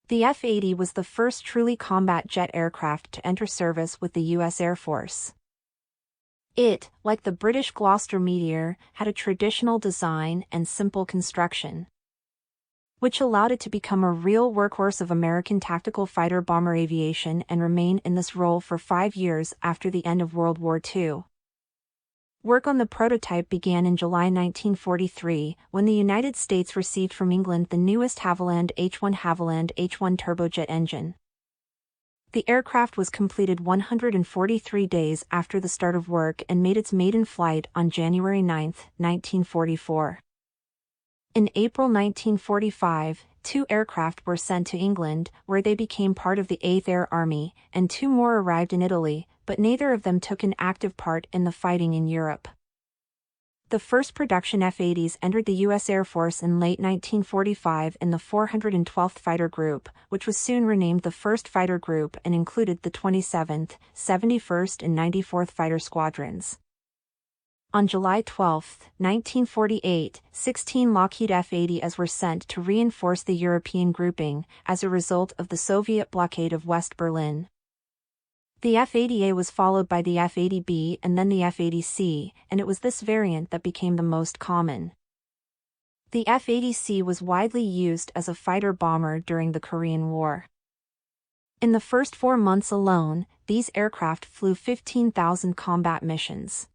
The F-80 was the first truly combat jet aircraft to enter service with the U.S. Air Force. It, like the British Gloster Meteor, had a traditional design and simple construction, which allowed it to become a real workhorse of American tactical fighter bomber aviation and remain in this role for 5 years after the end of World War II. Work on the prototype began in July 1943, when the United States received from England the newest Havilland H-1 Havilland H-1 turbojet engine. The aircraft was completed 143 days after the start of work and made its maiden flight on January 9, 1944. In April 1945, 2 aircraft were sent to England, where they became part of the 8th Air Army, and 2 more arrived in Italy, but neither of them took an active part in the fighting in Europe. The first production F-80s entered the U.S. Air Force in late 1945 in the 412th Fighter Group, which was soon renamed the 1st Fighter Group and included the 27th, 71st and 94th Fighter Squadrons. On July 12, 1948, 16 Lockheed F-80As were sent to reinforce the European grouping, as a result of the Soviet blockade of West Berlin. The F-80A was followed by the F-80B and then the F-80C, and it was this variant that became the most common. The F-80C was widely used as a fighter bomber during the Korean War. In the first 4 months alone, these aircraft flew 15,000 combat missions.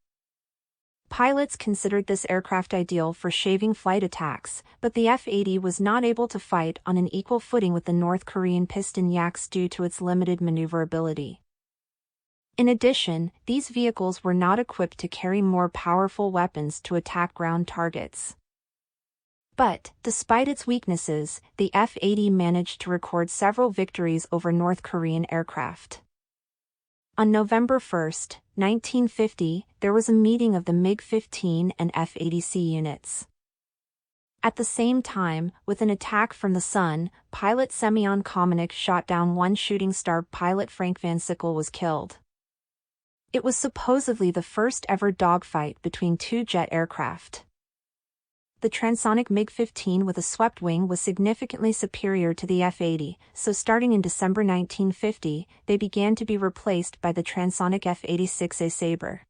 Pilots considered this aircraft ideal for shaving flight attacks, but the F-80 was not able to fight on an equal footing with the North Korean piston Yaks due to its limited maneuverability. In addition, these vehicles were not equipped to carry more powerful weapons to attack ground targets. But, despite its weaknesses, the F-80 managed to record several victories over North Korean aircraft. On November 1, 1950, there was a meeting of the MiG-15 and F-80C units. At the same time, with an attack from the sun, pilot Semyon Khominykh shot down one shooting star. Pilot Frank Van Sickle was killed. It was supposedly the first ever dogfight between 2 jet aircraft. The transonic MiG-15 with a swept wing was significantly superior to the F-80, so starting in December 1950, they began to be replaced by the transonic F-86A Sabre.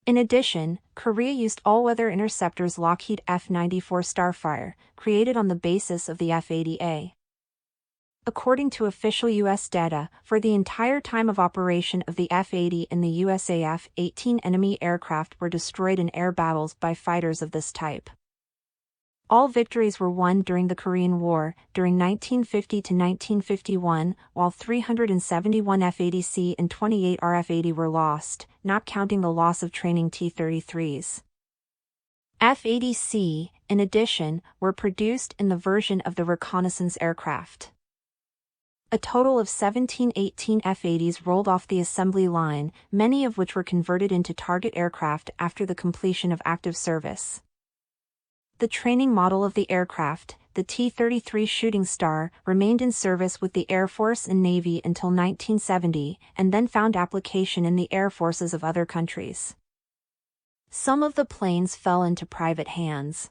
In addition, Korea used all-weather interceptors Lockheed F-94 Starfire, created on the basis of the F-80A. According to official U.S. data, for the entire time of operation of the F-80 and the USAf, 18 enemy aircraft were destroyed in air battles by fighters of this type. All victories were won during the Korean War, during 1950 to 1951, while 371 F-80C and 28 F-80 were lost, not counting the loss of training T-33s. F-80C, in addition, were produced in the version of the reconnaissance aircraft. A total of 17-18 F-80s rolled off the assembly line, many of which were converted into target aircraft after the completion of active service. The training model of the aircraft, the T-33 Shooting Star, remained in service with the Air Force and Navy until 1970, and then found application in the air forces of other countries. Some of the planes fell into private hands.